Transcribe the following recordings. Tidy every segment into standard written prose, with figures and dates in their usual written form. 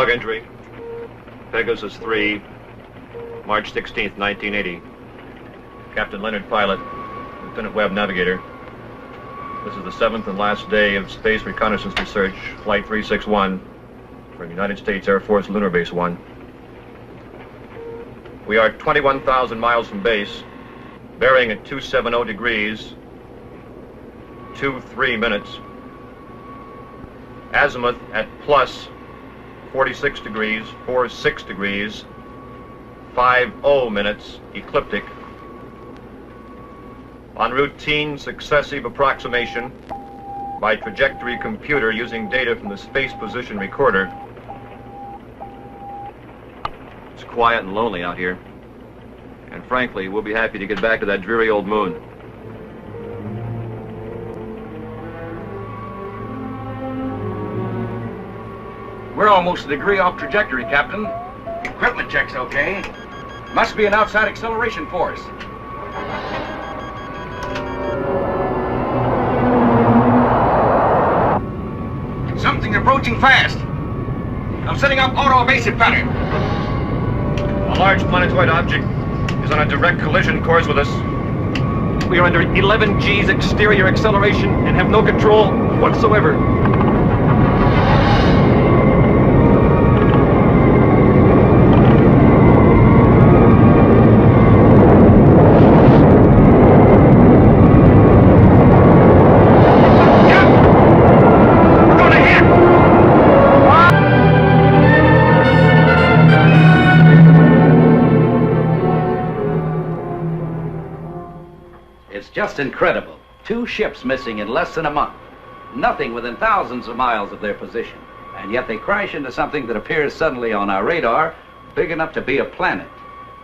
Log entry. Pegasus 3, March 16th, 1980. Captain Leonard, pilot. Lieutenant Webb, navigator. This is the 7th and last day of space reconnaissance research, Flight 361, from United States Air Force Lunar Base 1. We are 21,000 miles from base, bearing at 270 degrees, 23 minutes. Azimuth at plus 46 degrees, 46 degrees, 50 minutes, ecliptic. On routine successive approximation by trajectory computer using data from the space position recorder. It's quiet and lonely out here. And frankly, we'll be happy to get back to that dreary old moon. We're almost a degree off trajectory, Captain. Equipment check's okay. Must be an outside acceleration force. Something approaching fast. I'm setting up auto-evasive pattern. A large planetoid object is on a direct collision course with us. We are under 11 G's exterior acceleration and have no control whatsoever. Just incredible. 2 ships missing in less than a month. Nothing within thousands of miles of their position. And yet they crash into something that appears suddenly on our radar, big enough to be a planet.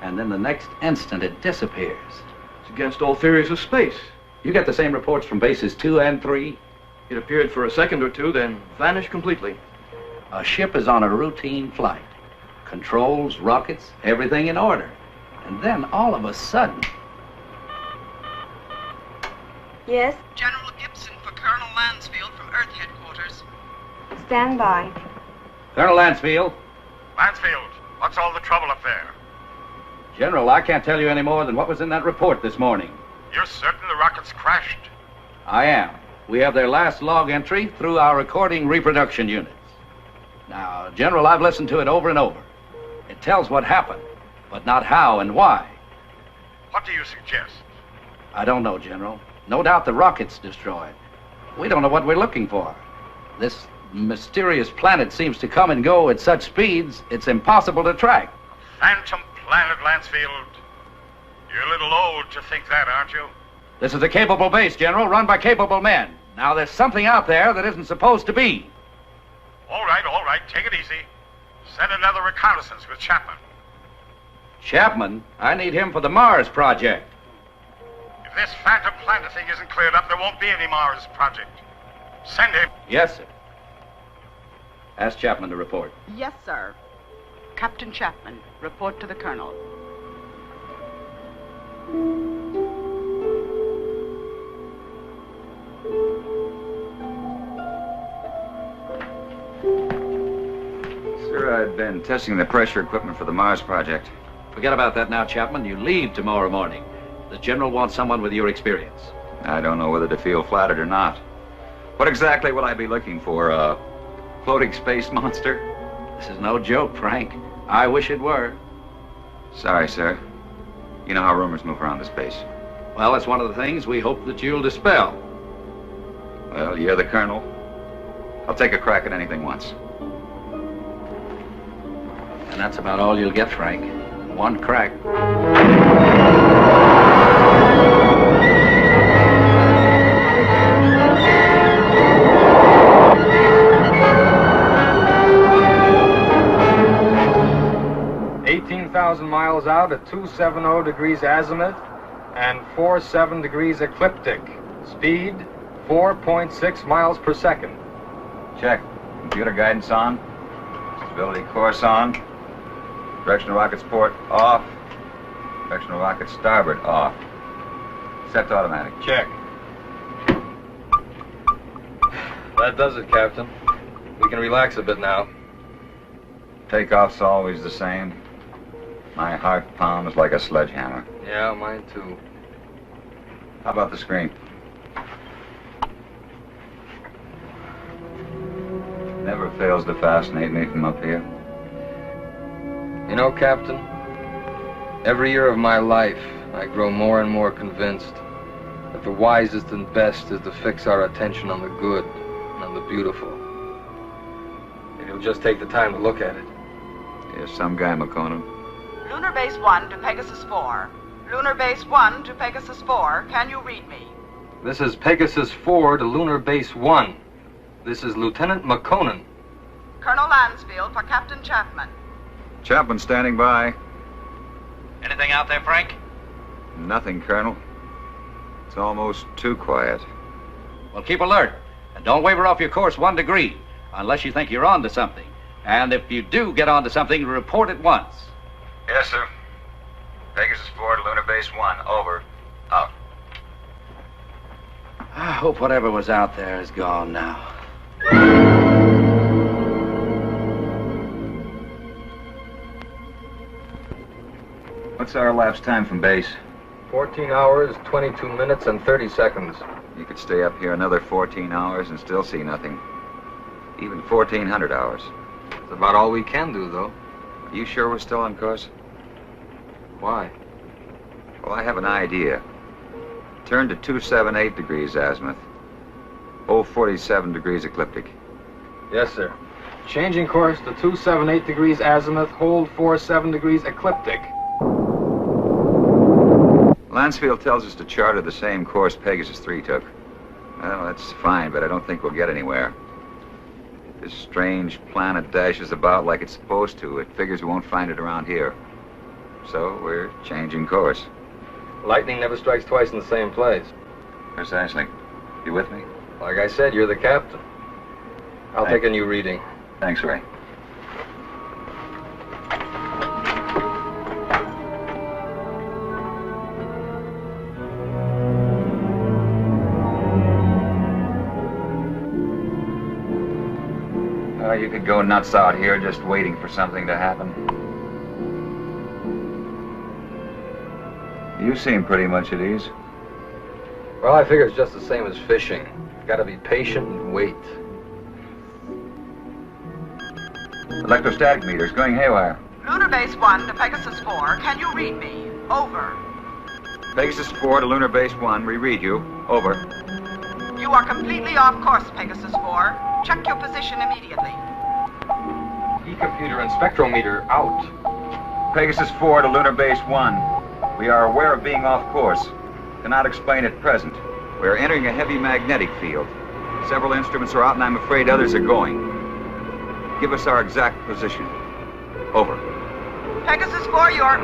And then the next instant it disappears. It's against all theories of space. You get the same reports from bases 2 and 3? It appeared for a second or two, then vanished completely. A ship is on a routine flight. Controls, rockets, everything in order. And then all of a sudden... Yes? General Gibson for Colonel Mansfield from Earth Headquarters. Stand by. Colonel Mansfield. Mansfield, what's all the trouble up there? General, I can't tell you any more than what was in that report this morning. You're certain the rockets crashed? I am. We have their last log entry through our recording reproduction units. Now, General, I've listened to it over and over. It tells what happened, but not how and why. What do you suggest? I don't know, General. No doubt the rocket's destroyed. We don't know what we're looking for. This mysterious planet seems to come and go at such speeds, it's impossible to track. Phantom planet, Lansfield. You're a little old to think that, aren't you? This is a capable base, General, run by capable men. Now, there's something out there that isn't supposed to be. All right, take it easy. Send another reconnaissance with Chapman. Chapman? I need him for the Mars project. If this phantom planet thing isn't cleared up, there won't be any Mars project. Send him. Yes, sir. Ask Chapman to report. Yes, sir. Captain Chapman, report to the Colonel. Sir, I've been testing the pressure equipment for the Mars project. Forget about that now, Chapman. You leave tomorrow morning. The General wants someone with your experience. I don't know whether to feel flattered or not. What exactly will I be looking for? A floating space monster? This is no joke, Frank. I wish it were. Sorry, sir. You know how rumors move around this base. Well, it's one of the things we hope that you'll dispel. Well, you're the Colonel. I'll take a crack at anything once. And that's about all you'll get, Frank. One crack. 18,000 miles out at 270 degrees azimuth and 47 degrees ecliptic. Speed 4.6 miles per second. Check. Computer guidance on. Stability course on. Directional rockets port off. Directional rocket starboard off. Set to automatic. Check. That does it, Captain. We can relax a bit now. Takeoff's always the same. My heart pounds like a sledgehammer. Yeah, mine too. How about the screen? Never fails to fascinate me from up here. You know, Captain, every year of my life, I grow more and more convinced that the wisest and best is to fix our attention on the good and on the beautiful. If you'll just take the time to look at it. You're some guy, Makonnen. Lunar Base 1 to Pegasus 4. Lunar Base 1 to Pegasus 4. Can you read me? This is Pegasus 4 to Lunar Base 1. This is Lieutenant Makonnen. Colonel Lansfield for Captain Chapman. Chapman standing by. Anything out there, Frank? Nothing, Colonel. It's almost too quiet. Well, keep alert. And don't waver off your course 1 degree, unless you think you're on to something. And if you do get on to something, report at once. Yes, sir. Pegasus 4 to Lunar Base 1. Over. Out. I hope whatever was out there is gone now. What's our elapsed time from base? 14 hours, 22 minutes, and 30 seconds. You could stay up here another 14 hours and still see nothing. Even 1,400 hours. That's about all we can do, though. Are you sure we're still on course? Why? Well, I have an idea. Turn to 278 degrees azimuth. 047 degrees ecliptic. Yes, sir. Changing course to 278 degrees azimuth, hold 47 degrees ecliptic. Lansfield tells us to charter the same course Pegasus 3 took. Well, that's fine, but I don't think we'll get anywhere. This strange planet dashes about like it's supposed to. It figures we won't find it around here. So we're changing course. Lightning never strikes twice in the same place. Precisely. You with me? Like I said, you're the captain. I'll take a new reading. Thanks, Ray. You could go nuts out here just waiting for something to happen. You seem pretty much at ease. Well, I figure it's just the same as fishing. Gotta be patient and wait. Electrostatic meters going haywire. Lunar Base 1 to Pegasus 4. Can you read me? Over. Pegasus 4 to Lunar Base 1. We read you. Over. You are completely off course, Pegasus 4. Check your position immediately. E-computer and spectrometer out. Pegasus 4 to Lunar Base 1. We are aware of being off course. Cannot explain at present. We are entering a heavy magnetic field. Several instruments are out and I'm afraid others are going. Give us our exact position. Over. Pegasus 4, you're...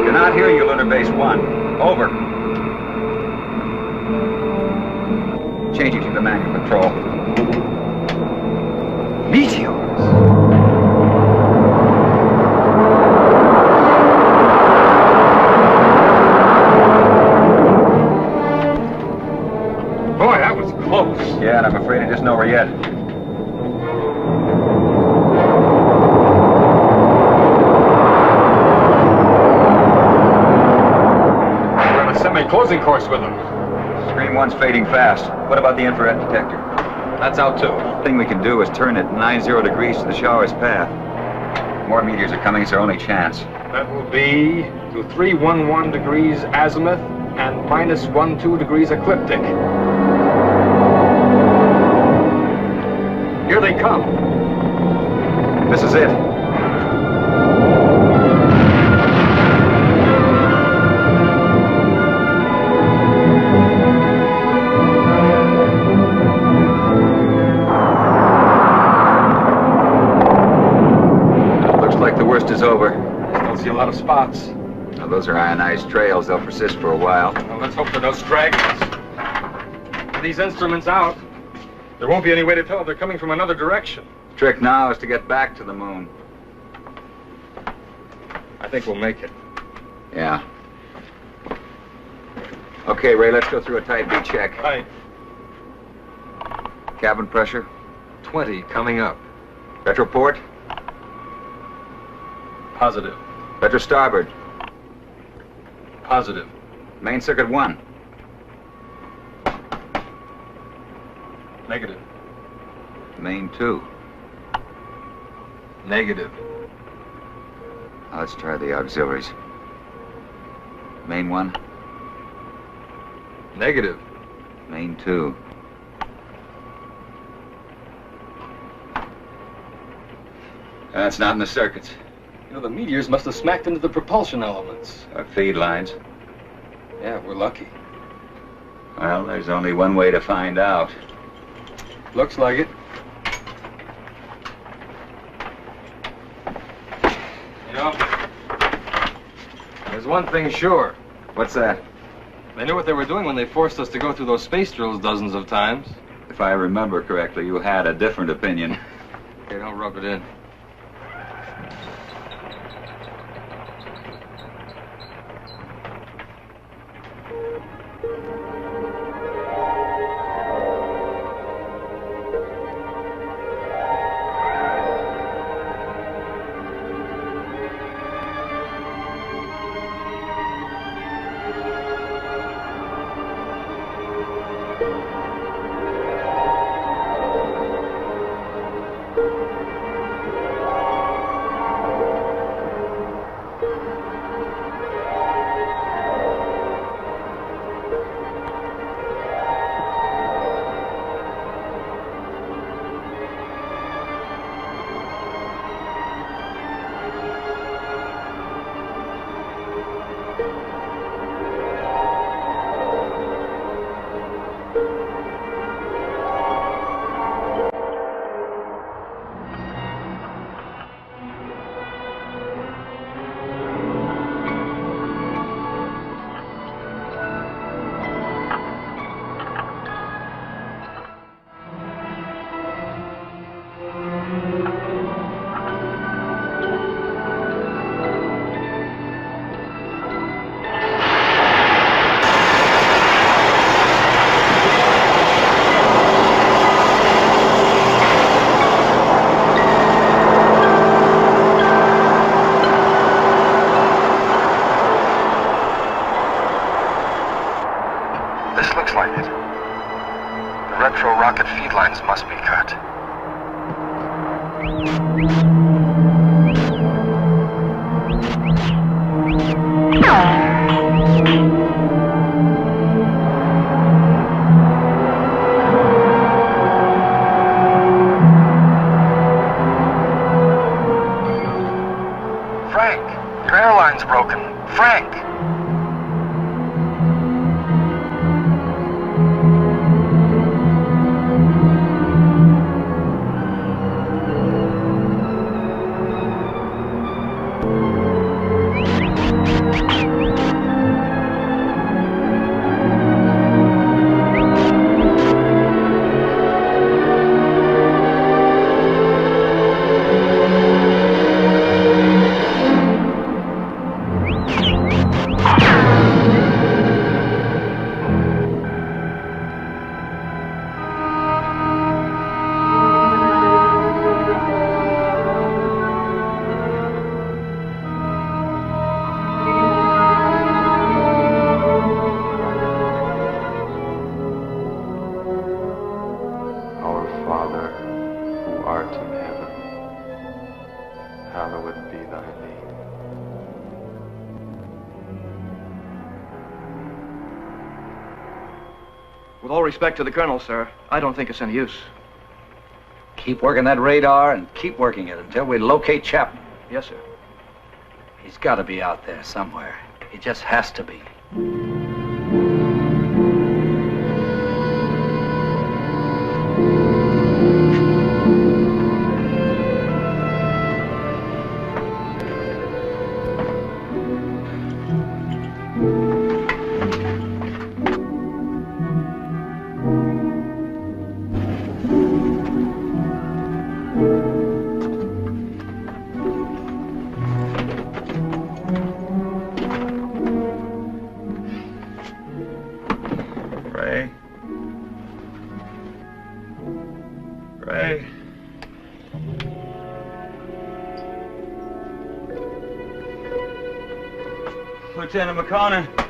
Cannot hear you, Lunar Base 1. Over. Changing to the manual control. Meteors! Boy, that was close. Yeah, and I'm afraid it isn't over yet. We're on a semi-closing course with them. Screen 1's fading fast. What about the infrared detector? That's out too. The thing we can do is turn it 90 degrees to the shower's path. More meteors are coming, it's our only chance. That will be to 311 degrees azimuth and minus 12 degrees ecliptic. Here they come. This is it. Looks like the worst is over. I still see a lot of spots. Now, those are ionized trails. They'll persist for a while. Well, let's hope for no stragglers. With these instruments out, there won't be any way to tell if they're coming from another direction. The trick now is to get back to the moon. I think we'll make it. Yeah. Okay, Ray, let's go through a tight beat check. Right. Cabin pressure, 20 coming up. retroport, Positive. Vector starboard. Positive. Main circuit 1. Negative. Main 2. Negative. Now let's try the auxiliaries. Main 1. Negative. Main 2. That's not in the circuits. You know, the meteors must have smacked into the propulsion elements. Or feed lines. Yeah, we're lucky. Well, there's only one way to find out. Looks like it. You know, there's one thing sure. What's that? They knew what they were doing when they forced us to go through those space drills dozens of times. If I remember correctly, you had a different opinion. Okay, don't rub it in. rocket feed lines must be cut. Frank, your airline's broken. Frank! With all respect to the colonel, sir, I don't think it's any use. Keep working that radar and keep working it until we locate Chapman. Yes, sir. He's got to be out there somewhere. He just has to be. Lieutenant Makonnen.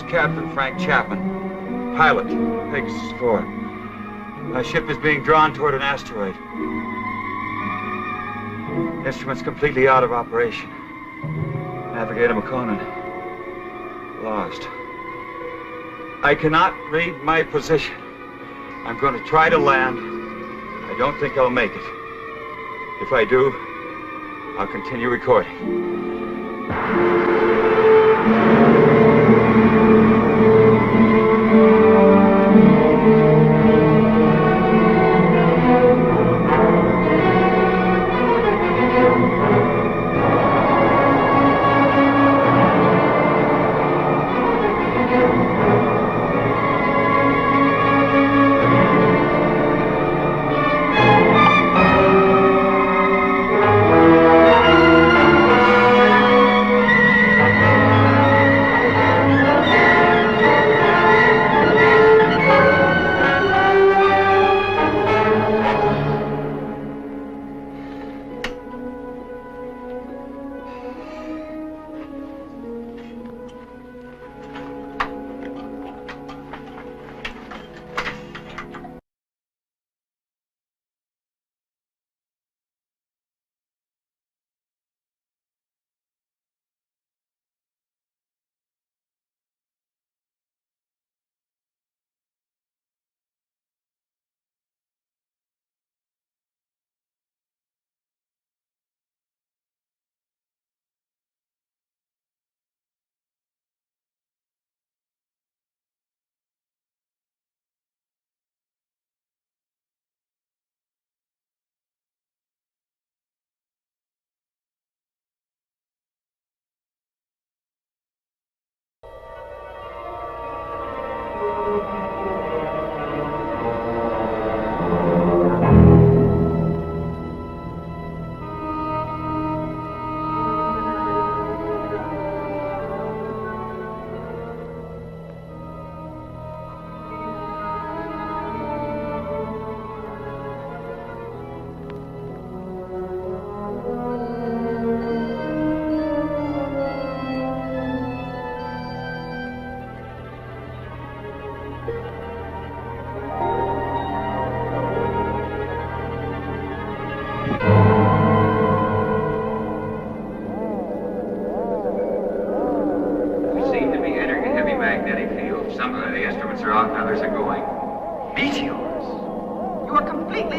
Captain Frank Chapman, pilot, Pegasus 4. My ship is being drawn toward an asteroid. Instruments completely out of operation. Navigator Makonnen, lost. I cannot read my position. I'm going to try to land. I don't think I'll make it. If I do, I'll continue recording.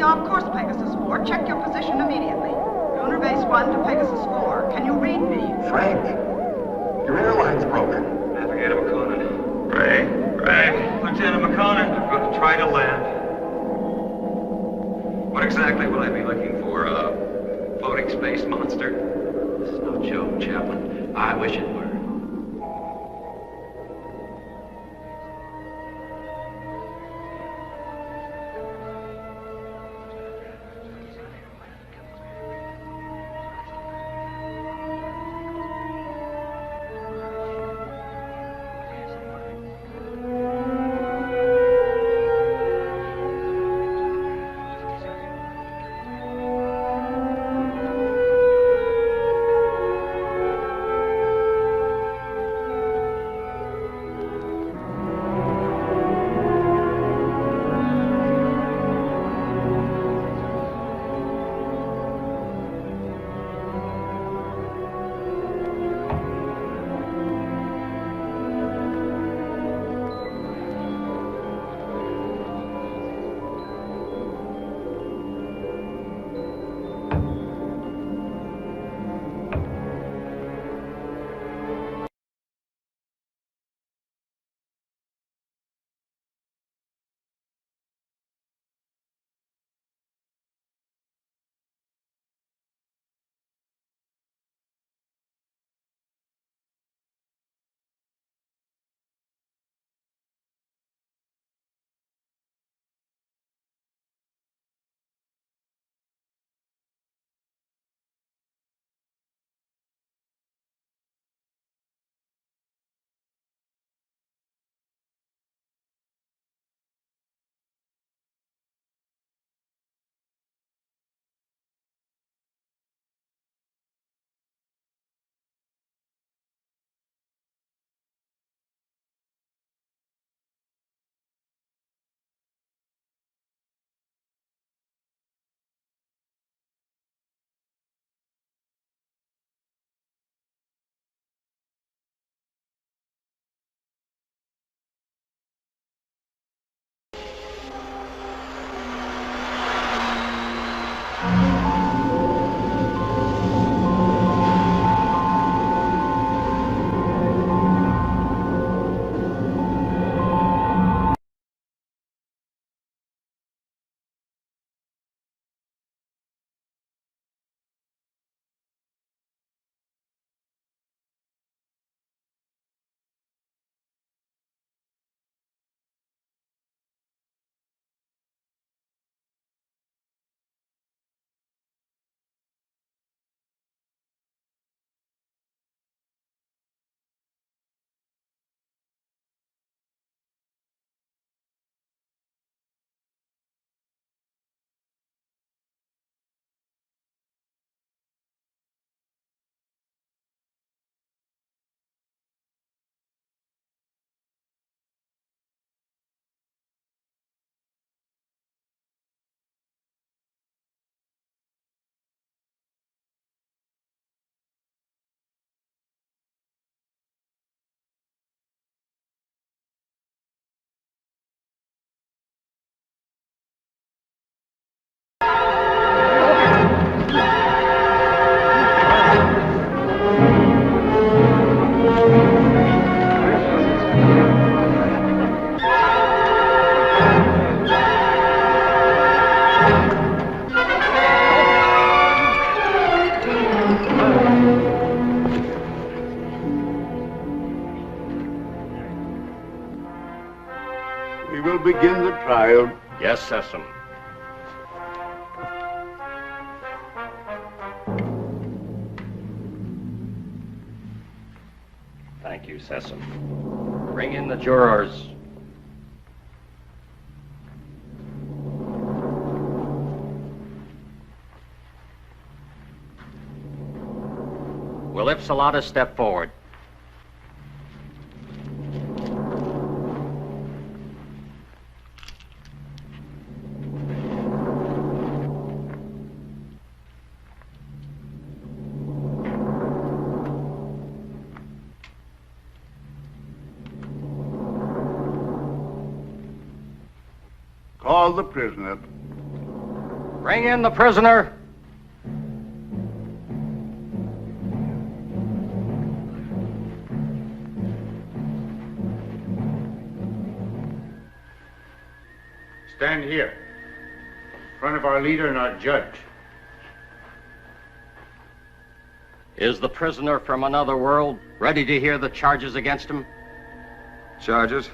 On course, Pegasus 4. Check your position immediately. Lunar Base 1 to Pegasus 4. Can you read me? Frank, your airline's broken. Navigator Makonnen. Ray. Lieutenant Makonnen, I'm going to try to land. What exactly will I be looking for? A floating space monster? This is no joke, Chapman. I wish it were. begin the trial? Yes, Sessom. Thank you, Sessom. Bring in the jurors. Will Ipsilata step forward? Call the prisoner. Bring in the prisoner. Stand here, in front of our leader and our judge. Is the prisoner from another world ready to hear the charges against him? Charges?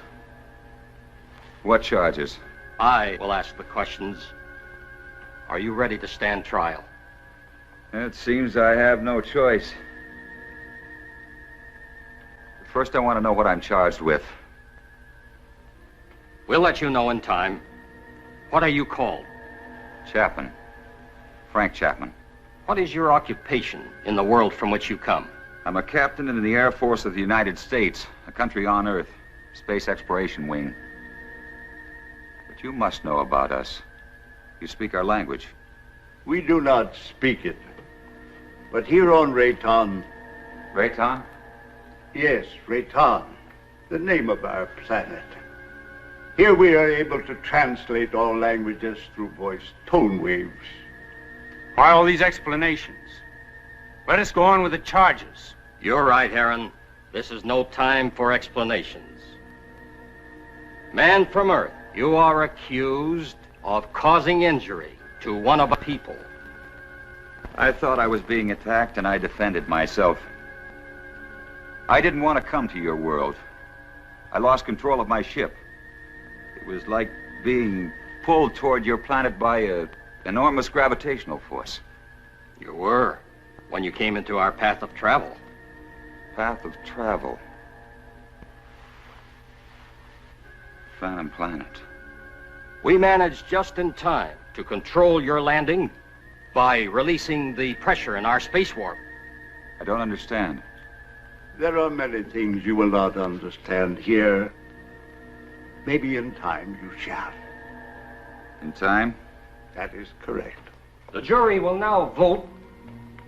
What charges? I will ask the questions. Are you ready to stand trial? It seems I have no choice. First, I want to know what I'm charged with. We'll let you know in time. What are you called? Chapman. Frank Chapman. What is your occupation in the world from which you come? I'm a captain in the Air Force of the United States, a country on Earth, Space Exploration Wing. But you must know about us. You speak our language. We do not speak it. But here on Rayton... Rayton? Yes, Rayton, the name of our planet. Here we are able to translate all languages through voice tone waves. Why all these explanations? Let us go on with the charges. You're right, Heron. This is no time for explanations. Man from Earth, you are accused of causing injury to one of our people. I thought I was being attacked and I defended myself. I didn't want to come to your world. I lost control of my ship. It was like being pulled toward your planet by an enormous gravitational force. You were, when you came into our path of travel. Path of travel. Phantom planet. We managed just in time to control your landing by releasing the pressure in our space warp. I don't understand. There are many things you will not understand here. Maybe in time you shall. In time? That is correct. The jury will now vote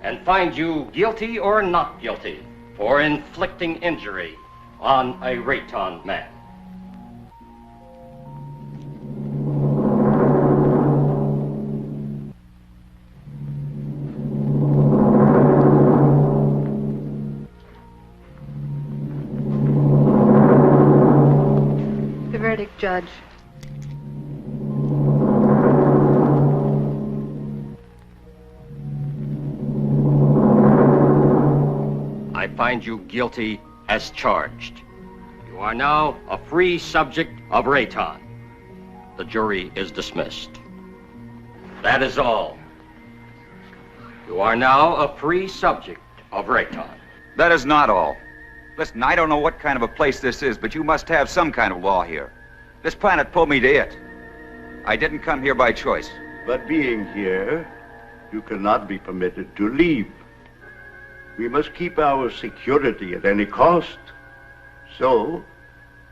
and find you guilty or not guilty for inflicting injury on a Rayton man. The verdict, Judge. I find you guilty as charged. You are now a free subject of Rayton. The jury is dismissed. That is all. You are now a free subject of Rayton. That is not all. Listen, I don't know what kind of a place this is, but you must have some kind of law here. This planet pulled me to it. I didn't come here by choice. But being here, you cannot be permitted to leave. We must keep our security at any cost. So,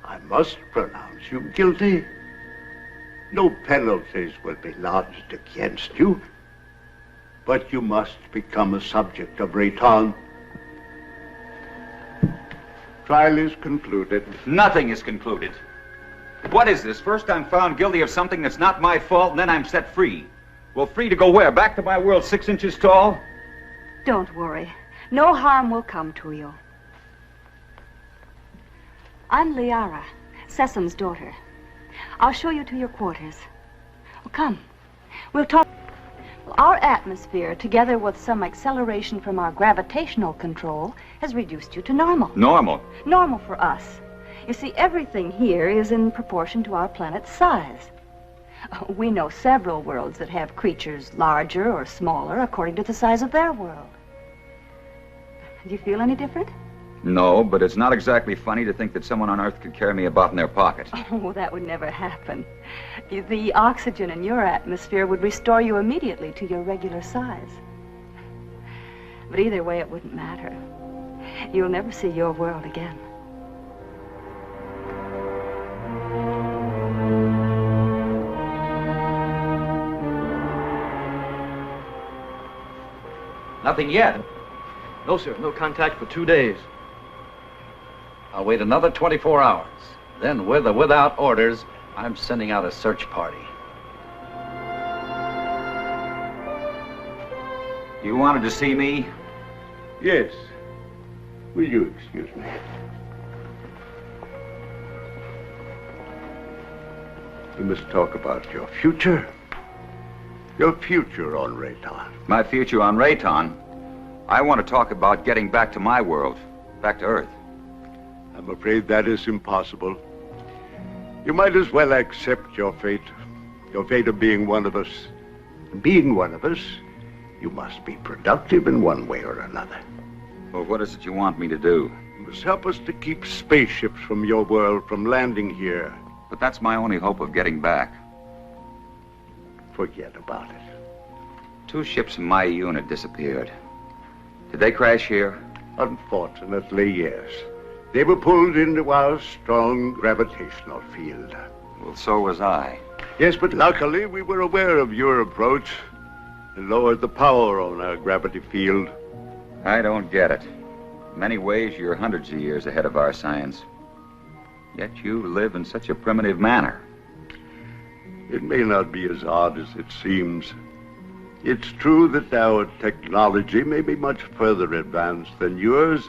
I must pronounce you guilty. No penalties will be lodged against you. But you must become a subject of Rayton. Trial is concluded. Nothing is concluded. What is this? First I'm found guilty of something that's not my fault, and then I'm set free. Well, free to go where? Back to my world 6 inches tall? Don't worry. No harm will come to you. I'm Liara, Sessum's daughter. I'll show you to your quarters. Well, come. We'll talk. Well, our atmosphere, together with some acceleration from our gravitational control, has reduced you to normal. Normal? Normal for us. You see, everything here is in proportion to our planet's size. We know several worlds that have creatures larger or smaller according to the size of their world. Do you feel any different? No, but it's not exactly funny to think that someone on Earth could carry me about in their pocket. Oh, that would never happen. The oxygen in your atmosphere would restore you immediately to your regular size. But either way, it wouldn't matter. You'll never see your world again. Nothing yet. No, sir. No contact for 2 days. I'll wait another 24 hours. Then, with or without orders, I'm sending out a search party. You wanted to see me? Yes. Will you excuse me? We must talk about your future. Your future on Rayton. My future on Rayton? I want to talk about getting back to my world, back to Earth. I'm afraid that is impossible. You might as well accept your fate of being one of us. And being one of us, you must be productive in one way or another. Well, what is it you want me to do? You must help us to keep spaceships from your world from landing here. But that's my only hope of getting back. Forget about it. 2 ships in my unit disappeared. Did they crash here? Unfortunately, yes. They were pulled into our strong gravitational field. Well, so was I. Yes, but luckily we were aware of your approach and lowered the power on our gravity field. I don't get it. In many ways, you're hundreds of years ahead of our science. Yet you live in such a primitive manner. It may not be as odd as it seems. It's true that our technology may be much further advanced than yours,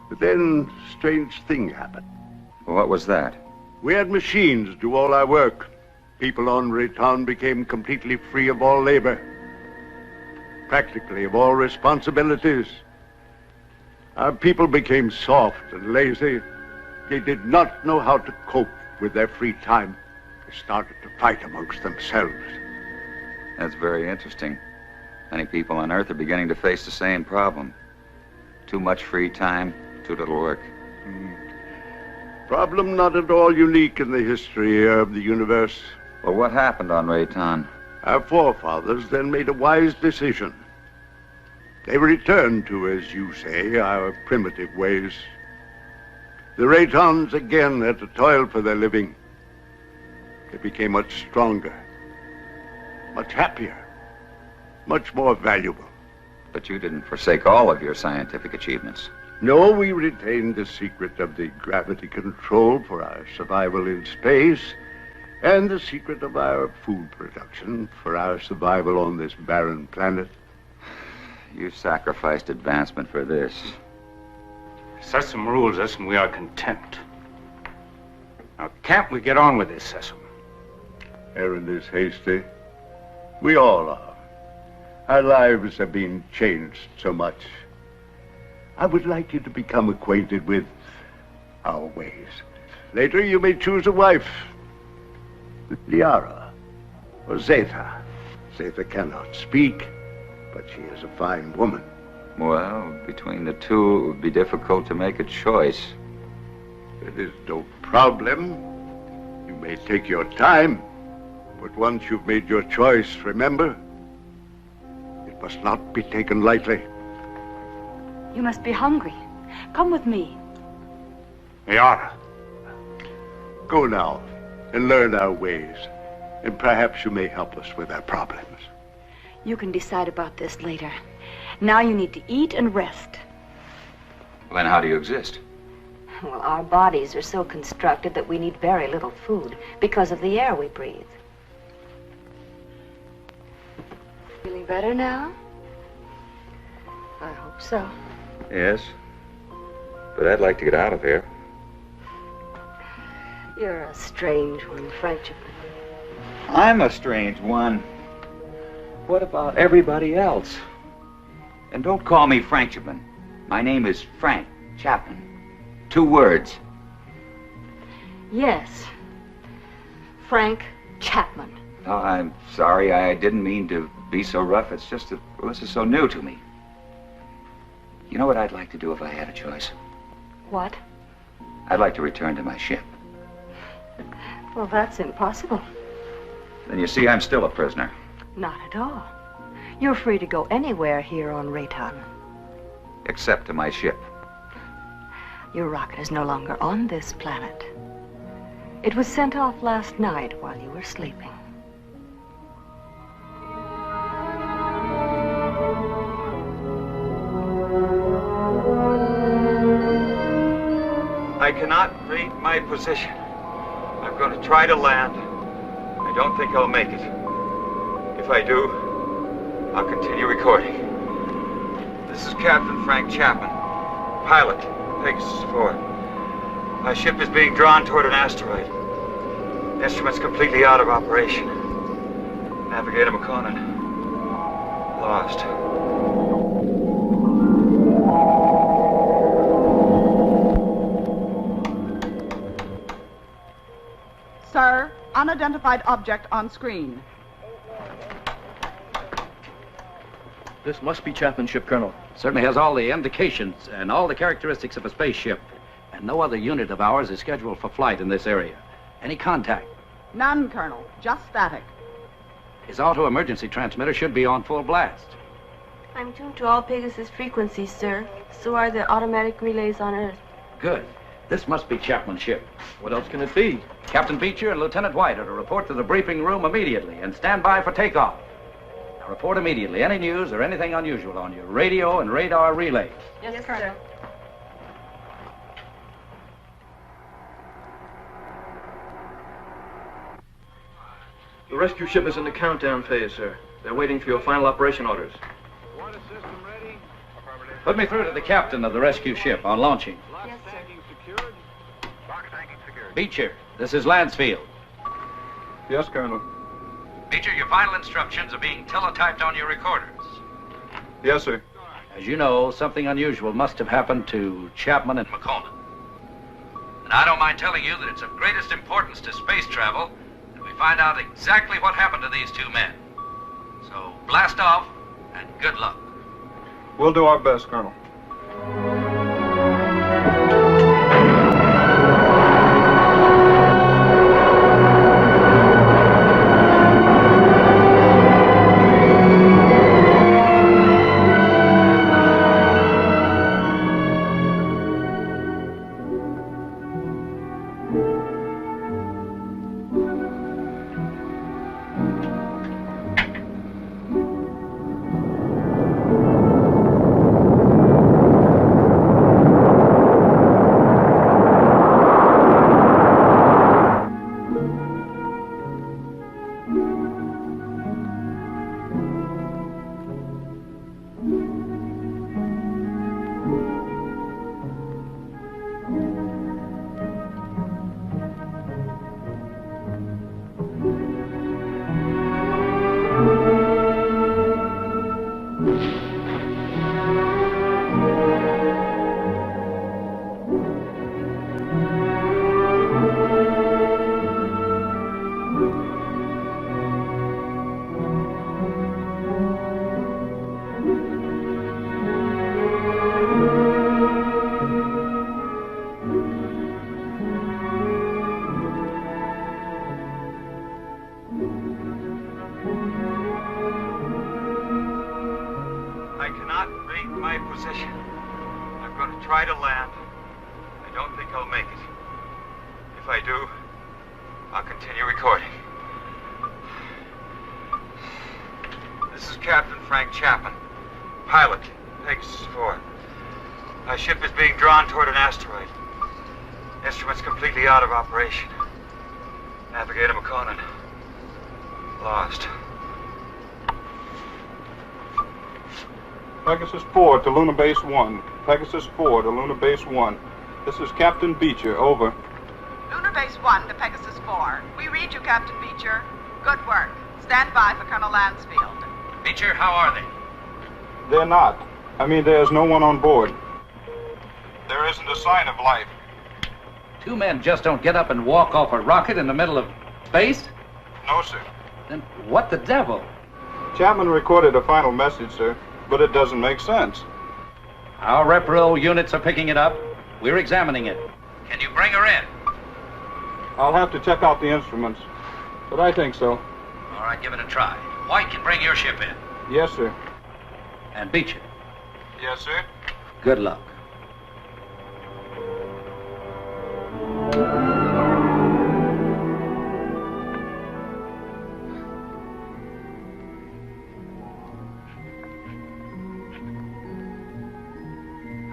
but then a strange thing happened. What was that? We had machines do all our work. People on Rayton became completely free of all labor, practically of all responsibilities. Our people became soft and lazy. They did not know how to cope with their free time. They started to fight amongst themselves. That's very interesting. Many people on Earth are beginning to face the same problem. Too much free time, too little work. Problem not at all unique in the history of the universe. Well, what happened on Rayton? Our forefathers then made a wise decision. They returned to, as you say, our primitive ways. The Raytons again had to toil for their living. They became much stronger, much happier, much more valuable. But you didn't forsake all of your scientific achievements. No, we retained the secret of the gravity control for our survival in space, and the secret of our food production for our survival on this barren planet. You sacrificed advancement for this. Sesame rules us and we are content. Now, can't we get on with this, Sesame? Errand is hasty. We all are. Our lives have been changed so much. I would like you to become acquainted with our ways. Later, you may choose a wife. Liara or Zeta. Zeta cannot speak, but she is a fine woman. Well, between the two, it would be difficult to make a choice. It is no problem. You may take your time, but once you've made your choice, remember, it must not be taken lightly. You must be hungry. Come with me. Liara. Go now and learn our ways, and perhaps you may help us with our problems. You can decide about this later. Now you need to eat and rest. Well, then how do you exist? Well, our bodies are so constructed that we need very little food because of the air we breathe. Feeling better now? I hope so. Yes, but I'd like to get out of here. You're a strange one, Frank Chapman. I'm a strange one. What about everybody else? And don't call me Frank Chapman. My name is Frank Chapman. 2 words. Yes. Frank Chapman. No, I'm sorry. I didn't mean to be so rough. It's just that, well, this is so new to me. You know what I'd like to do if I had a choice? What? I'd like to return to my ship. Well, that's impossible. Then you see, I'm still a prisoner. Not at all. You're free to go anywhere here on Rayton. Except to my ship. Your rocket is no longer on this planet. It was sent off last night while you were sleeping. I cannot read my position. I'm going to try to land. I don't think I'll make it. If I do, I'll continue recording. This is Captain Frank Chapman, pilot, Pegasus 4. My ship is being drawn toward an asteroid. Instruments completely out of operation. Navigator Makonnen. Lost. Sir, unidentified object on screen. This must be Chapman's ship, Colonel. Certainly has all the indications and all the characteristics of a spaceship. And no other unit of ours is scheduled for flight in this area. Any contact? None, Colonel. Just static. His auto-emergency transmitter should be on full blast. I'm tuned to all Pegasus frequencies, sir. So are the automatic relays on Earth. Good. This must be Chapman's ship. What else can it be? Captain Beecher and Lieutenant White are to report to the briefing room immediately and stand by for takeoff. Now report immediately any news or anything unusual on your radio and radar relays. Yes, Colonel. The rescue ship is in the countdown phase, sir. They're waiting for your final operation orders. Water system ready. Put me through to the captain of the rescue ship on launching. Yes, sir. Secured. Box tanking secured. Beecher, this is Lansfield. Yes, Colonel. Beecher, your final instructions are being teletyped on your recorders. Yes, sir. As you know, something unusual must have happened to Chapman and Makonnen. And I don't mind telling you that it's of greatest importance to space travel that we find out exactly what happened to these two men. So blast off and good luck. We'll do our best, Colonel. I cannot read my position. I'm going to try to land. I don't think I'll make it. If I do, I'll continue recording. This is Captain Frank Chapman, pilot, Pegasus 4. My ship is being drawn toward an asteroid. Instruments completely out of operation. Navigator Makonnen. Lost. Pegasus 4 to Lunar Base 1. Pegasus 4 to Lunar Base 1. This is Captain Beecher, over. Lunar Base 1 to Pegasus 4. We read you, Captain Beecher. Good work. Stand by for Colonel Lansfield. Beecher, how are they? They're not. I mean, there's no one on board. There isn't a sign of life. Two men just don't get up and walk off a rocket in the middle of space? No, sir. Then what the devil? Chapman recorded a final message, sir, but it doesn't make sense. Our repro units are picking it up. We're examining it. Can you bring her in? I'll have to check out the instruments, but I think so. All right, give it a try. White can bring your ship in. Yes, sir. And Beecher. Yes, sir. Good luck.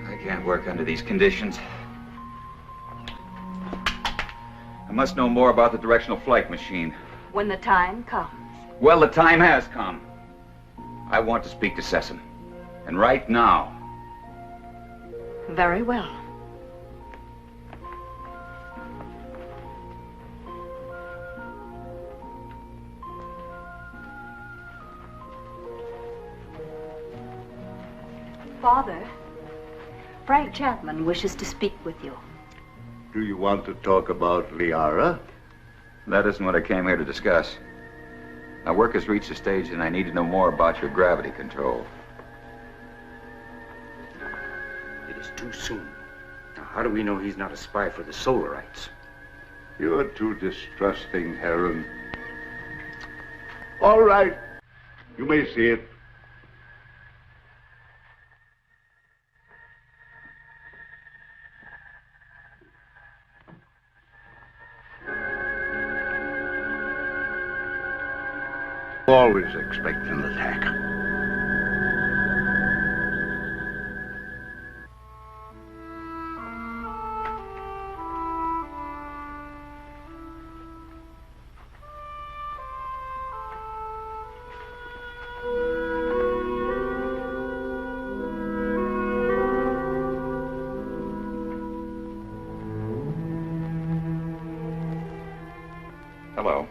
I can't work under these conditions. I must know more about the directional flight machine. When the time comes. Well, the time has come. I want to speak to Sessom. And right now. Very well. Father, Frank Chapman wishes to speak with you. Do you want to talk about Liara? That isn't what I came here to discuss. My work has reached a stage and I need to know more about your gravity control. It is too soon. Now, how do we know he's not a spy for the Solarites? You're too distrusting, Heron. All right. You may see it. Always expect an attack. Hello.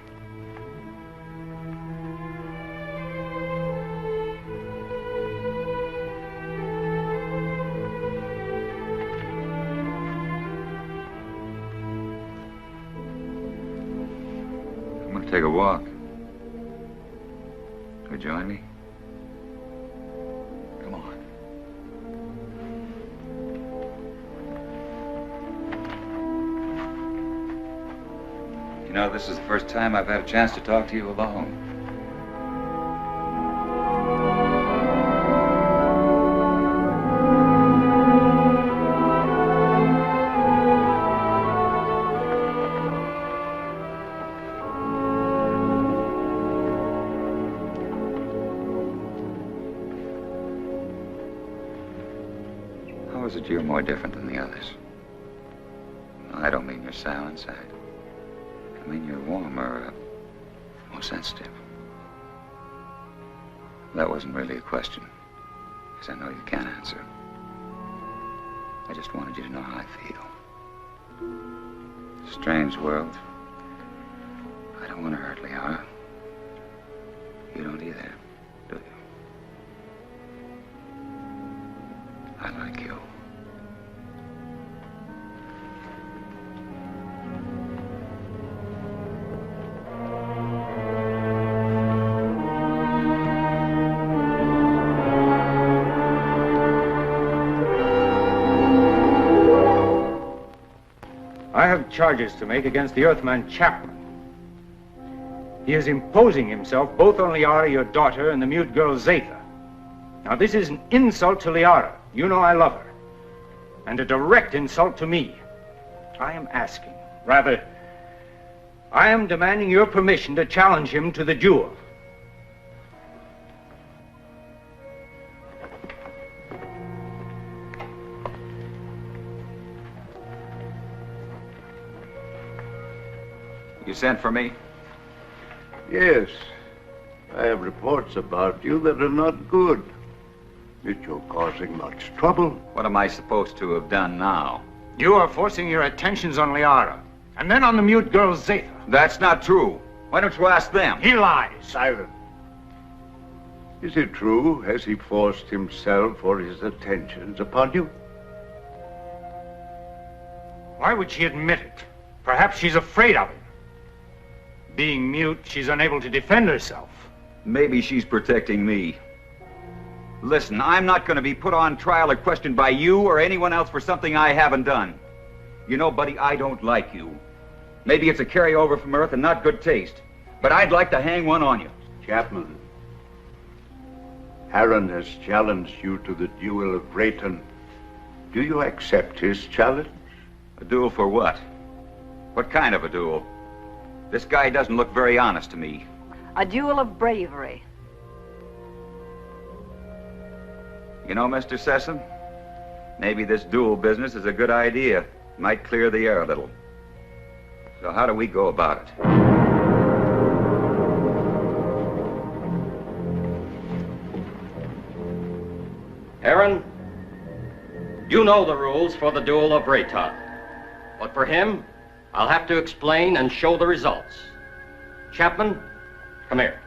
Take a walk. Will you join me? Come on. You know, this is the first time I've had a chance to talk to you alone. Is it you're more different than the others? Well, I don't mean you're sour inside. I mean you're warmer, more sensitive. That wasn't really a question, because I know you can't answer. I just wanted you to know how I feel. Strange world. I don't want to hurt Liara. You don't either, do you? I like you. I have charges to make against the Earthman Chapman. He is imposing himself both on Liara, your daughter, and the mute girl Zatha. Now, this is an insult to Liara. You know I love her. And a direct insult to me. I am asking, rather, I am demanding your permission to challenge him to the duel. You sent for me? Yes. I have reports about you that are not good. That you're causing much trouble. What am I supposed to have done now? You are forcing your attentions on Liara, and then on the mute girl Zatha. That's not true. Why don't you ask them? He lies. Silence. Is it true? Has he forced himself or his attentions upon you? Why would she admit it? Perhaps she's afraid of him. Being mute, she's unable to defend herself. Maybe she's protecting me. Listen, I'm not going to be put on trial or questioned by you or anyone else for something I haven't done. You know, buddy, I don't like you. Maybe it's a carryover from Earth and not good taste, but I'd like to hang one on you. Chapman, Aaron has challenged you to the duel of Rayton. Do you accept his challenge? A duel for what? What kind of a duel? This guy doesn't look very honest to me. A duel of bravery. You know, Mr. Sessom, maybe this duel business is a good idea. Might clear the air a little. So how do we go about it? Aaron, you know the rules for the duel of Rayton. But for him, I'll have to explain and show the results. Chapman, come here.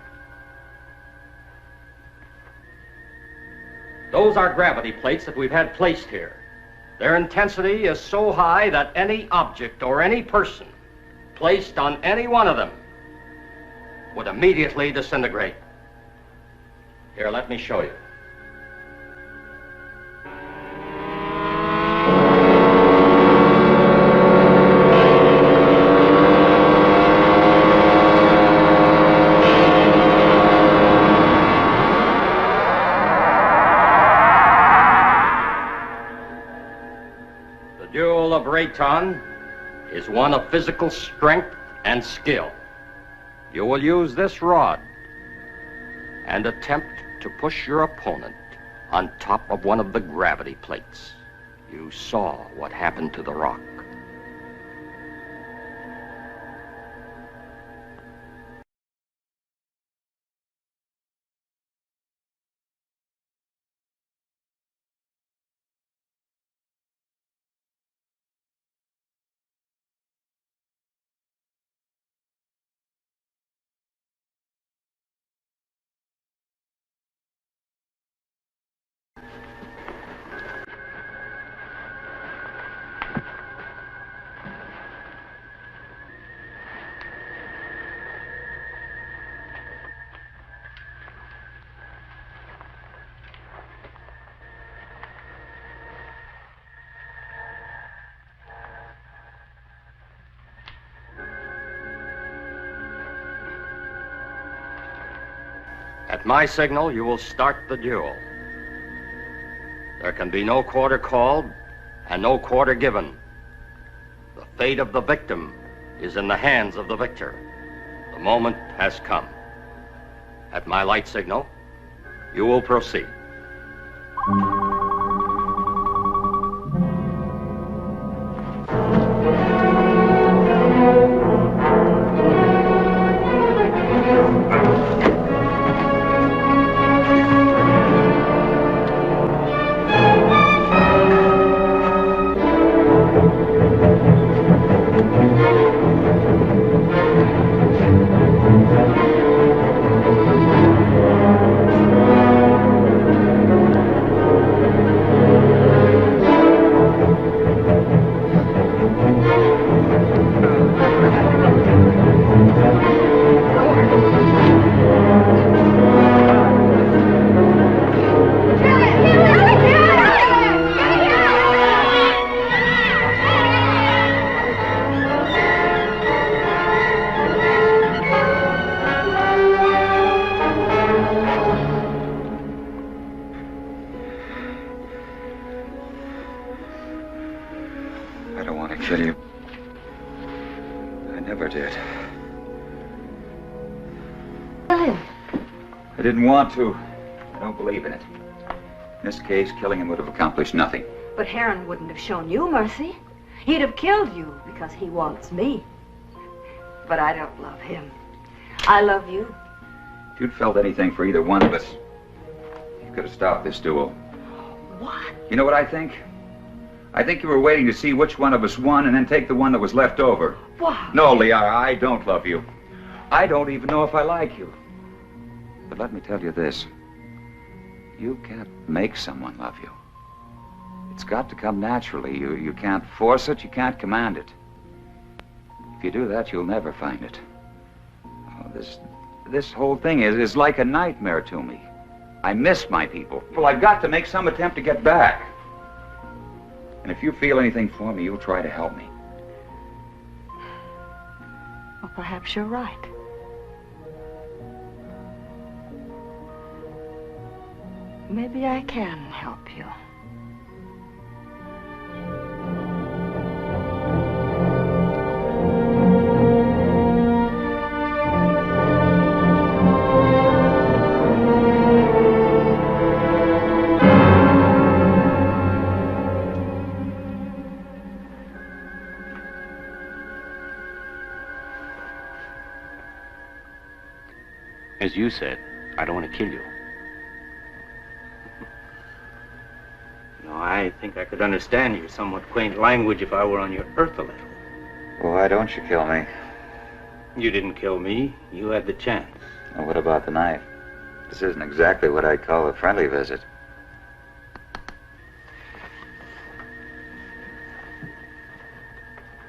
Those are gravity plates that we've had placed here. Their intensity is so high that any object or any person placed on any one of them would immediately disintegrate. Here, let me show you. Of Rayton is one of physical strength and skill. You will use this rod and attempt to push your opponent on top of one of the gravity plates. You saw what happened to the rock. At my signal, you will start the duel. There can be no quarter called and no quarter given. The fate of the victim is in the hands of the victor. The moment has come. At my light signal, you will proceed. I didn't want to. I don't believe in it. In this case, killing him would have accomplished nothing. But Heron wouldn't have shown you mercy. He'd have killed you because he wants me. But I don't love him. I love you. If you'd felt anything for either one of us, you could have stopped this duel. What? You know what I think? I think you were waiting to see which one of us won and then take the one that was left over. What? No, Liara, I don't love you. I don't even know if I like you. But let me tell you this. You can't make someone love you. It's got to come naturally. You can't force it, you can't command it. If you do that, you'll never find it. Oh, this whole thing is like a nightmare to me. I miss my people. Well, I've got to make some attempt to get back. And if you feel anything for me, you'll try to help me. Well, perhaps you're right. Maybe I can help you. As you said, I don't want to kill you. No, I think I could understand your somewhat quaint language if I were on your Earth a little. Well, why don't you kill me? You didn't kill me. You had the chance. Well, what about the knife? This isn't exactly what I'd call a friendly visit.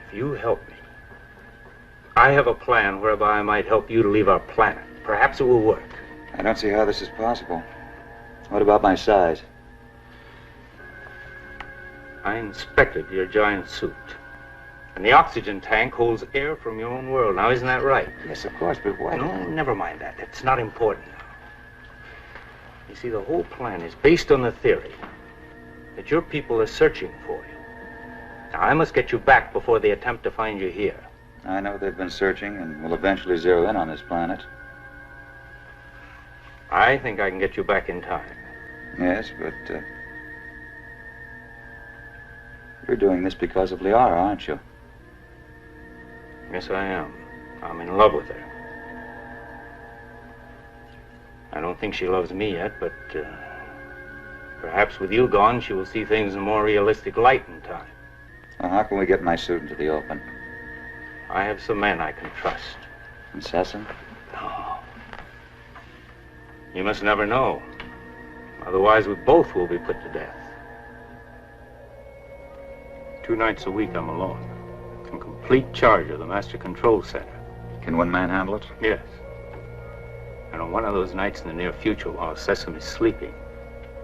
If you help me, I have a plan whereby I might help you to leave our planet. Perhaps it will work. I don't see how this is possible. What about my size? I inspected your giant suit. And the oxygen tank holds air from your own world. Now, isn't that right? Yes, of course, but why? No, never mind that. It's not important now. You see, the whole plan is based on the theory that your people are searching for you. Now, I must get you back before they attempt to find you here. I know they've been searching and will eventually zero in on this planet. I think I can get you back in time. Yes, but you're doing this because of Liara, aren't you? Yes, I am. I'm in love with her. I don't think she loves me yet, but perhaps with you gone, she will see things in a more realistic light in time. Well, how can we get my suit into the open? I have some men I can trust. Incessant? No. You must never know. Otherwise, we both will be put to death. 2 nights a week, I'm alone. In complete charge of the master control center. Can one man handle it? Yes. And on one of those nights in the near future, while Sesame is sleeping,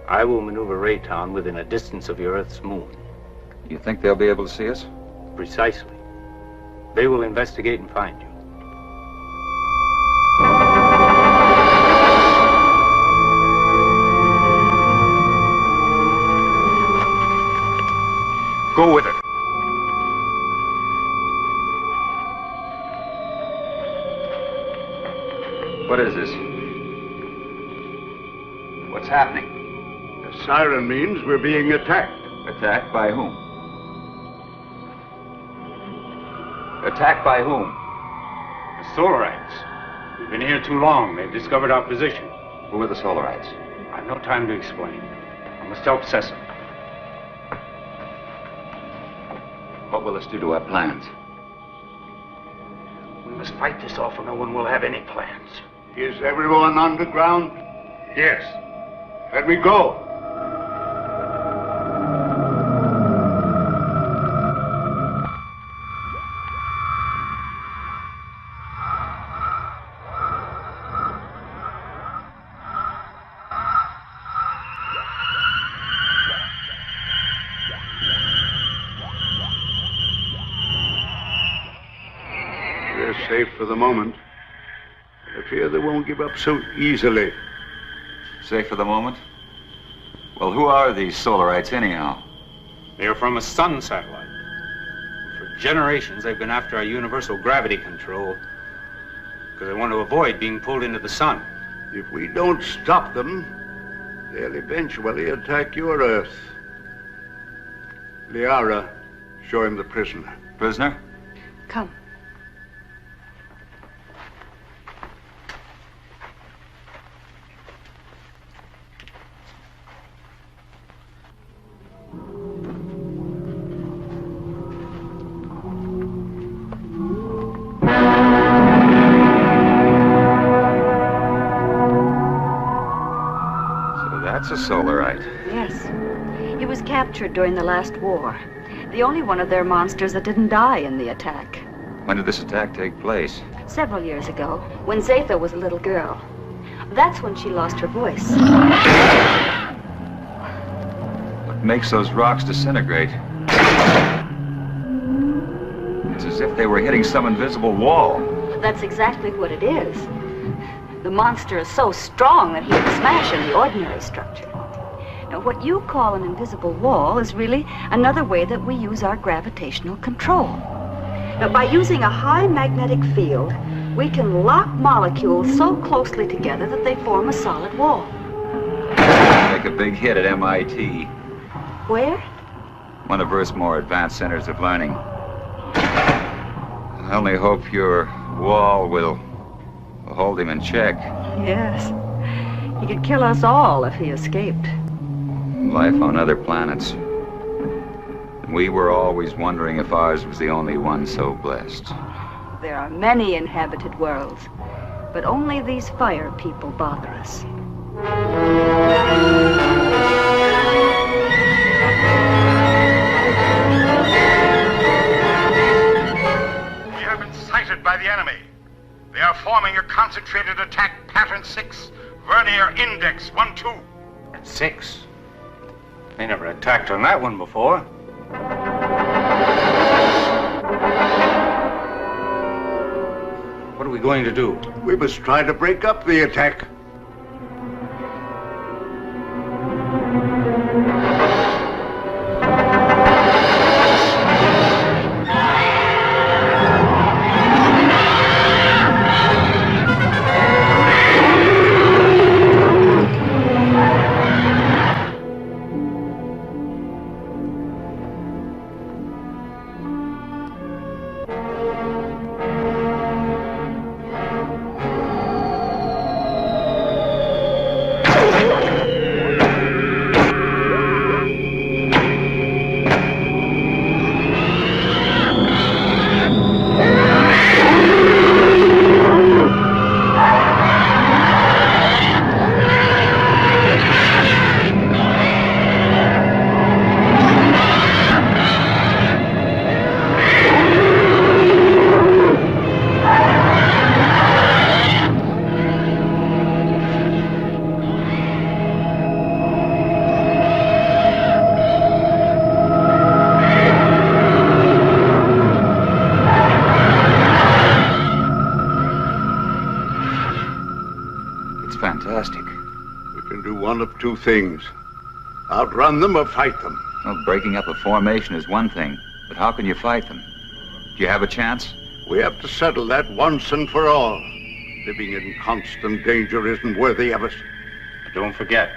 I will maneuver Raytown within a distance of your Earth's moon. You think they'll be able to see us? Precisely. They will investigate and find you. Go with it. What is this? What's happening? The siren means we're being attacked. Attacked by whom? Attacked by whom? The Solarites. We've been here too long. They've discovered our position. Who are the Solarites? I've no time to explain. I must help Sesame. What will this do to our plans? We must fight this off or no one will have any plans. Is everyone underground? Yes. Let me go. Safe for the moment. I fear they won't give up so easily. Safe for the moment? Well, who are these Solarites anyhow? They are from a sun satellite. For generations, they've been after our universal gravity control because they want to avoid being pulled into the sun. If we don't stop them, they'll eventually attack your Earth. Liara, show him the prisoner. Prisoner? Come. That's a Solarite. Yes. He was captured during the last war. The only one of their monsters that didn't die in the attack. When did this attack take place? Several years ago, when Zatha was a little girl. That's when she lost her voice. What makes those rocks disintegrate? It's as if they were hitting some invisible wall. That's exactly what it is. The monster is so strong that he would smash any ordinary structure. Now, what you call an invisible wall is really another way that we use our gravitational control. Now, by using a high magnetic field, we can lock molecules so closely together that they form a solid wall. Make a big hit at MIT. Where? One of Earth's more advanced centers of learning. I only hope your wall will hold him in check. Yes. He could kill us all if he escaped. Life on other planets. We were always wondering if ours was the only one so blessed. There are many inhabited worlds, but only these fire people bother us. We have been sighted by the enemy. They are forming a concentrated attack pattern 6, vernier index 1-2. 6? They never attacked on that one before. What are we going to do? We must try to break up the attack. Two things. Outrun them or fight them. Well, breaking up a formation is one thing, but how can you fight them? Do you have a chance? We have to settle that once and for all. Living in constant danger isn't worthy of us. But don't forget,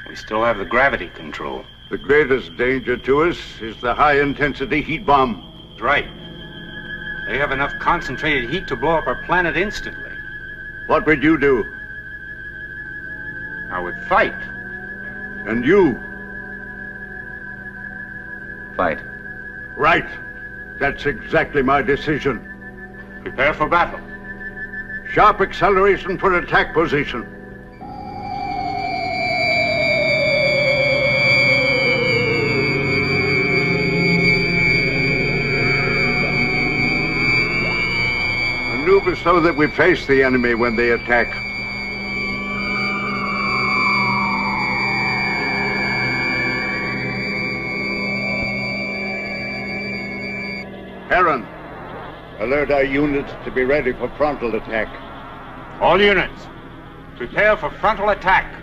we still have the gravity control. The greatest danger to us is the high-intensity heat bomb. That's right. They have enough concentrated heat to blow up our planet instantly. What would you do? I would fight. And you? Fight. Right. That's exactly my decision. Prepare for battle. Sharp acceleration for attack position. Maneuver so that we face the enemy when they attack. Aaron, alert our units to be ready for frontal attack. All units, prepare for frontal attack.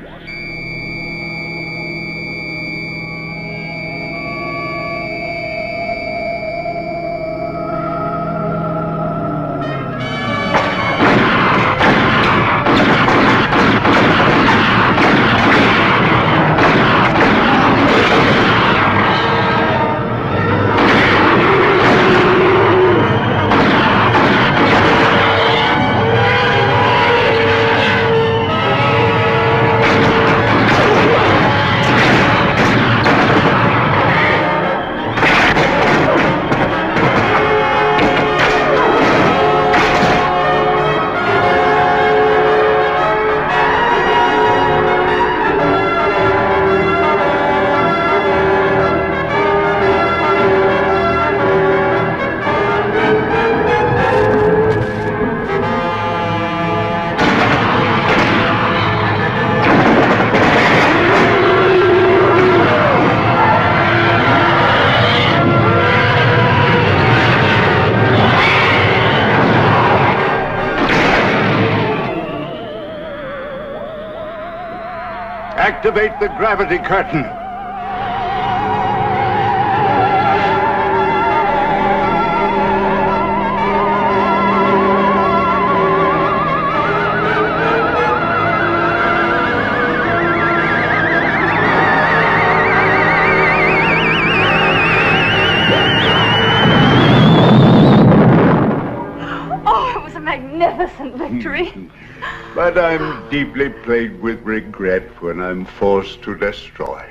activate the gravity curtain. Magnificent victory. But I'm deeply plagued with regret when I'm forced to destroy.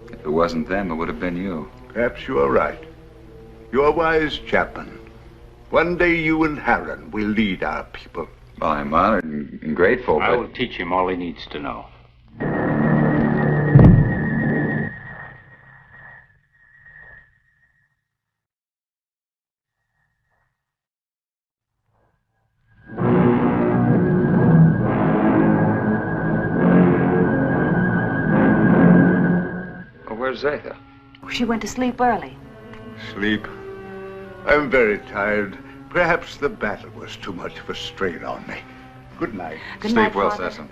If it wasn't them, it would have been you. Perhaps you are right. You are wise, Chapman. One day you and Harron will lead our people. Well, I'm honored and grateful, I but... will teach him all he needs to know. Where's Zeta? She went to sleep early. Sleep? I'm very tired. Perhaps the battle was too much of a strain on me. Good night. Good night, Sleep well, Father. Cecil.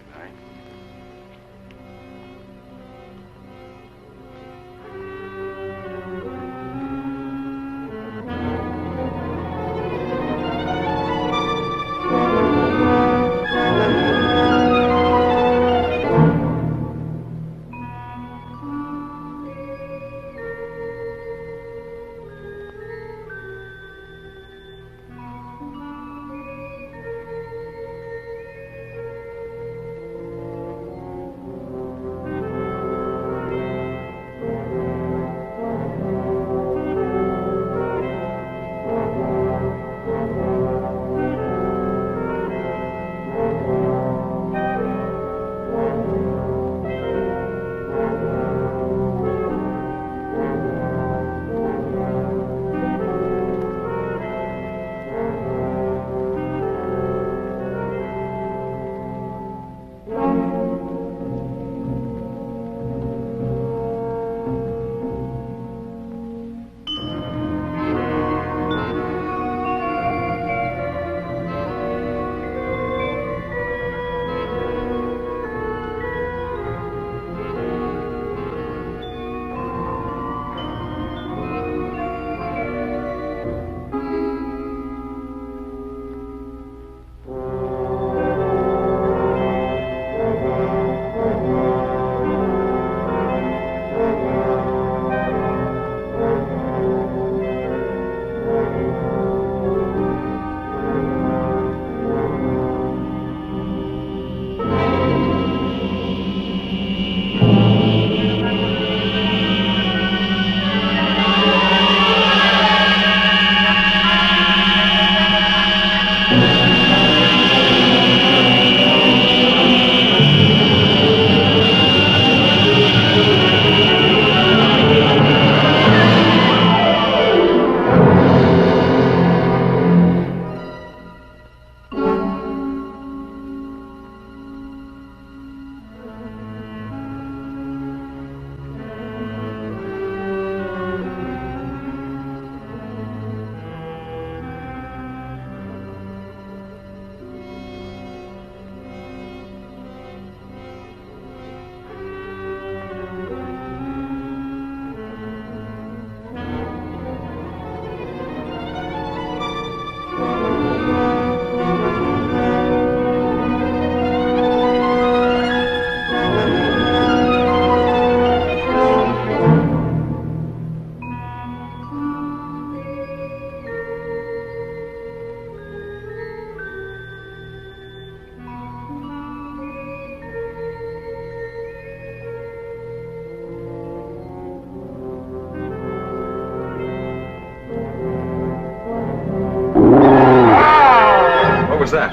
was that?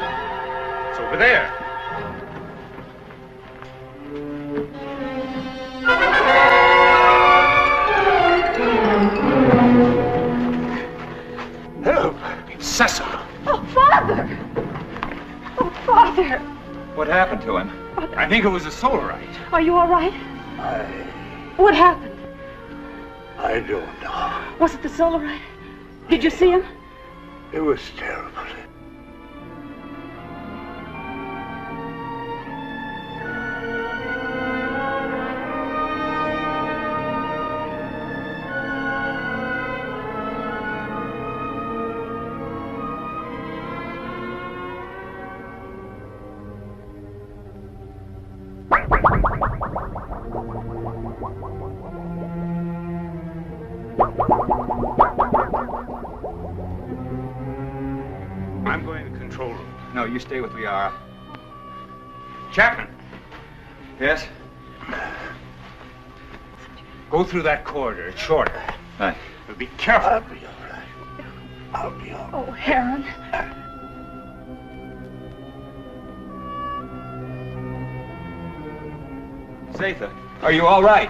It's over there. Help! Cecil! Oh, Father! Oh, Father! What happened to him? I think it was a solarite. Are you all right? What happened? I don't know. Was it the solarite? Did you see him? It was terrible. No, you stay with Liara. Chapman, Yes? go through that corridor. It's shorter. Right. But be careful. I'll be all right. I'll be all right. Oh, Heron. Zatha, are you all right?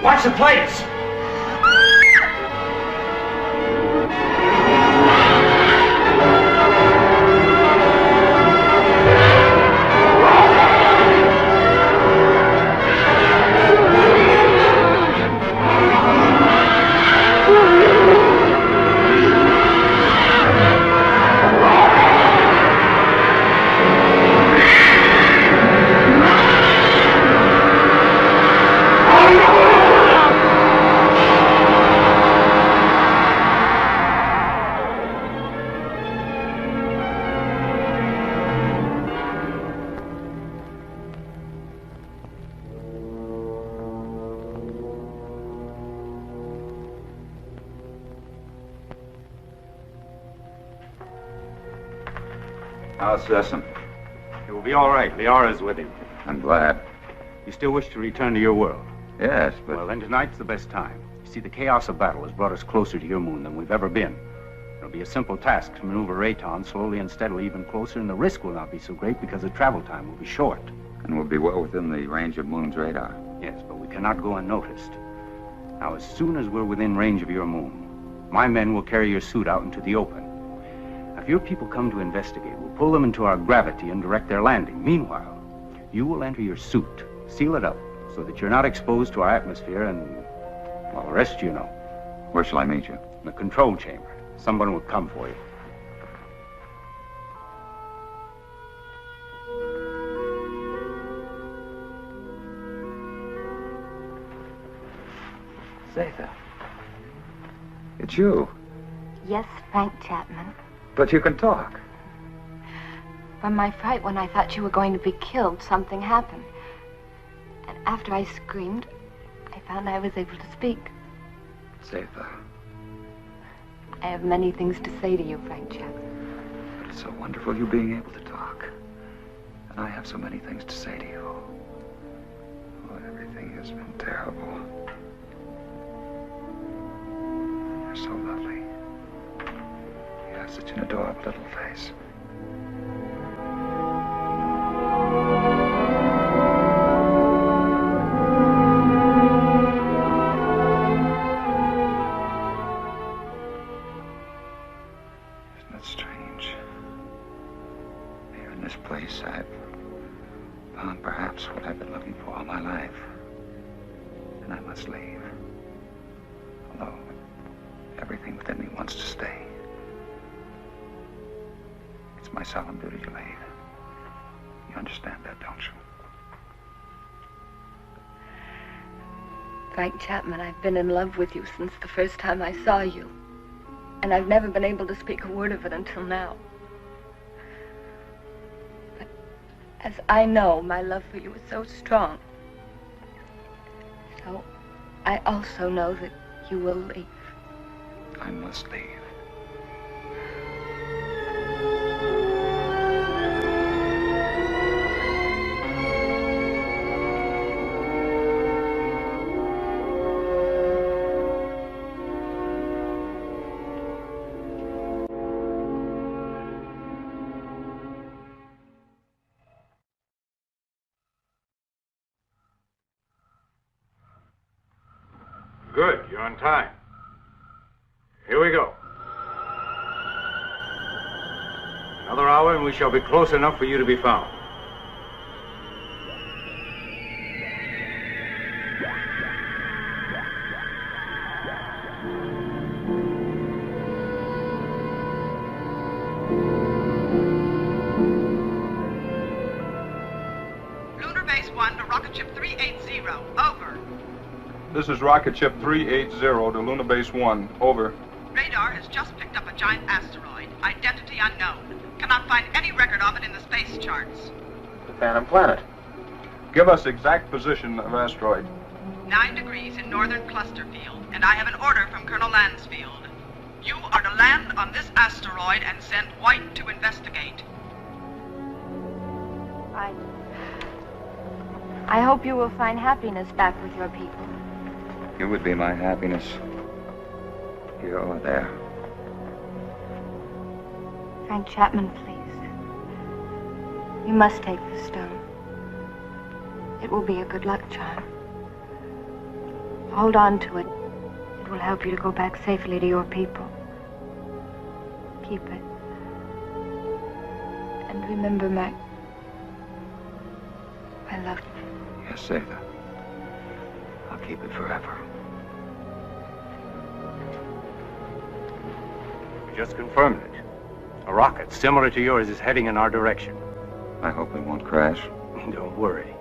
Watch the plates! How's Sessom? It will be all right. Liara's with him. I'm glad. You still wish to return to your world? Yes, but... Well, then tonight's the best time. You see, the chaos of battle has brought us closer to your moon than we've ever been. It'll be a simple task to maneuver Rayton slowly and steadily even closer, and the risk will not be so great because the travel time will be short. And we'll be well within the range of Moon's radar. Yes, but we cannot go unnoticed. Now, as soon as we're within range of your moon, my men will carry your suit out into the open. If your people come to investigate, we'll pull them into our gravity and direct their landing. Meanwhile, you will enter your suit, seal it up, so that you're not exposed to our atmosphere and, well, the rest you know. Where shall I meet you? In the control chamber. Someone will come for you. Zatha. It's you. Yes, Frank Chapman. But you can talk. From my fright when I thought you were going to be killed, something happened. And after I screamed, I found I was able to speak. Zatha. I have many things to say to you, Frank Chapman. But it's so wonderful you being able to talk. And I have so many things to say to you. Oh, everything has been terrible. You're so lovely. You have such an adorable little face. Isn't it strange? Here in this place, I've found perhaps what I've been looking for all my life. And I must leave. Although everything within me wants to stay. It's my solemn duty to leave. You understand that, don't you? Frank Chapman, I've been in love with you since the first time I saw you. And I've never been able to speak a word of it until now. But as I know, my love for you is so strong. So I also know that you will leave. I must leave. Good, you're on time. Here we go. Another hour and we shall be close enough for you to be found. Lunar Base 1 to rocket ship 380. Over. This is rocket ship 380 to Lunar Base 1. Over. Radar has just picked up a giant asteroid. Identity unknown. Cannot find any record of it in the space charts. The Phantom Planet. Give us exact position of asteroid. 9 degrees in northern cluster field, and I have an order from Colonel Lansfield. You are to land on this asteroid and send White to investigate. I hope you will find happiness back with your people. You would be my happiness. Here or there. Frank Chapman, please. You must take the stone. It will be a good luck charm. Hold on to it. It will help you to go back safely to your people. Keep it. And remember, Mac, I love you. Yes, Zeta. I'll keep it forever. We just confirmed it. A rocket similar to yours is heading in our direction. I hope it won't crash. Don't worry.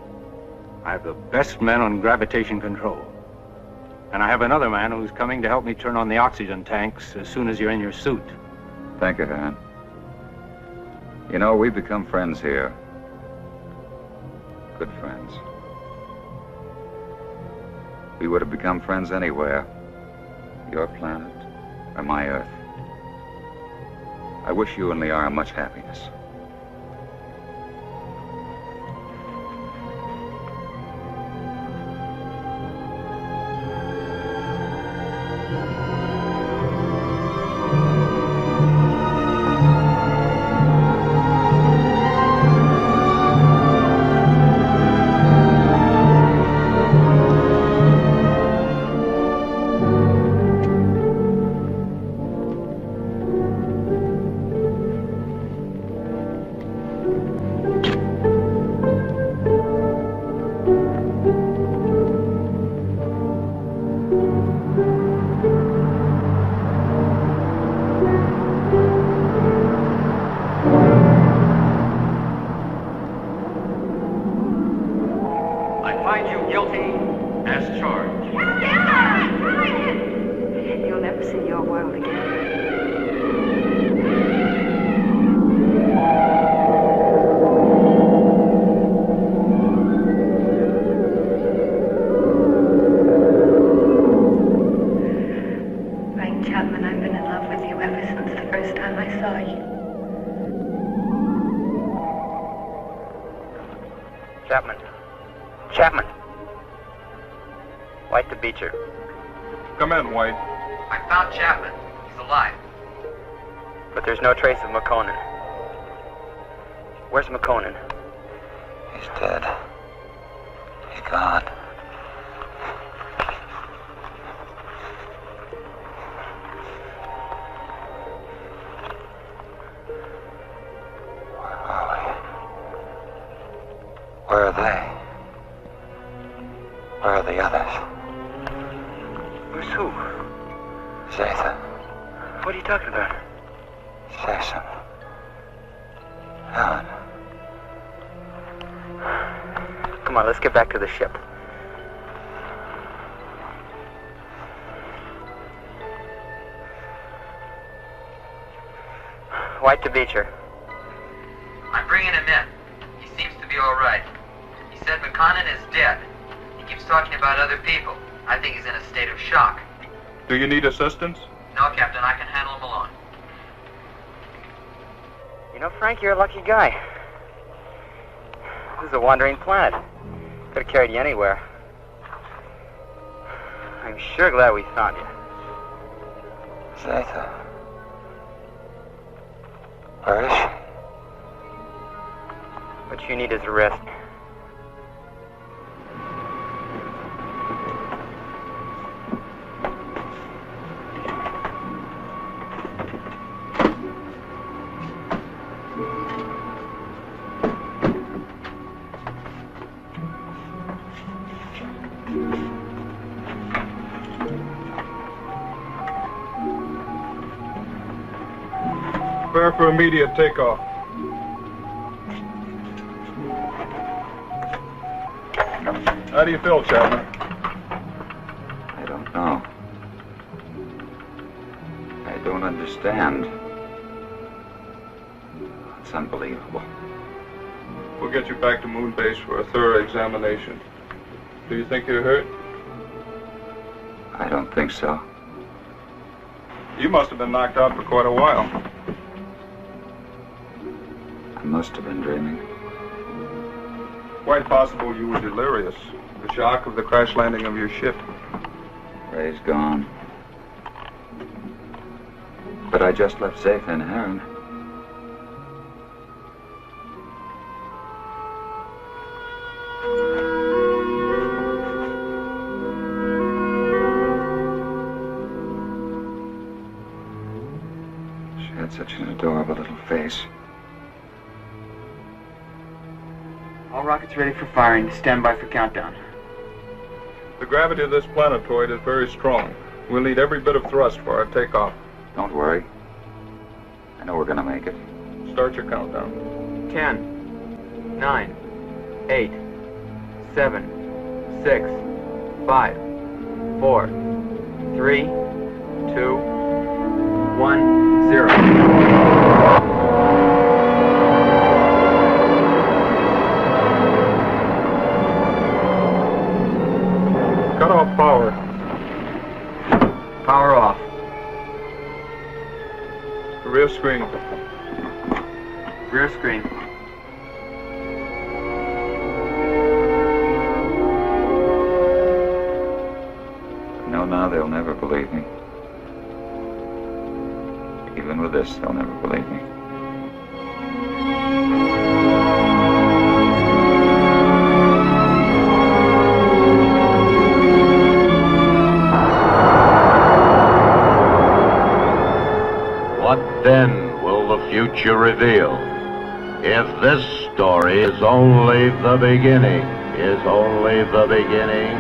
I have the best men on gravitation control. And I have another man who's coming to help me turn on the oxygen tanks as soon as you're in your suit. Thank you, Han. You know, we've become friends here. Good friends. We would have become friends anywhere. Your planet or my Earth. I wish you and Liara much happiness. Chapman. White to Beecher. Come in, White. I found Chapman. He's alive. But there's no trace of Makonnen. Where's Makonnen? He's dead. He's gone. Where are they? Where are the others? Who's who? Zeta. What are you talking about? Say something. Helen. Come on, let's get back to the ship. White to Beecher. I'm bringing him in. He seems to be all right. He said Makonnen is dead. He keeps talking about other people. I think he's in a state of shock. Do you need assistance? No, Captain, I can handle him alone. You know, Frank, you're a lucky guy. This is a wandering planet. Could have carried you anywhere. I'm sure glad we found you. Zeta. Where is she? What you need is a rest. Prepare for immediate takeoff. How do you feel, Chapman? don't understand. It's unbelievable. We'll get you back to Moon Base for a thorough examination. Do you think you're hurt? I don't think so. You must have been knocked out for quite a while. I must have been dreaming. Quite possible you were delirious. The shock of the crash landing of your ship. Ray's gone. But I just left Zaytha and Heron. She had such an adorable little face. All rockets ready for firing. Stand by for countdown. The gravity of this planetoid is very strong. We'll need every bit of thrust for our takeoff. Don't worry. I know we're gonna make it. Start your countdown. 10, 9, 8, 7, 6, 5, 4, 3, 2, 1, 0. Cut off power. Power off. Rear screen. Rear screen. I know now they'll never believe me. Even with this, they'll never believe me. What then will the future reveal? If this story is only the beginning, only the beginning.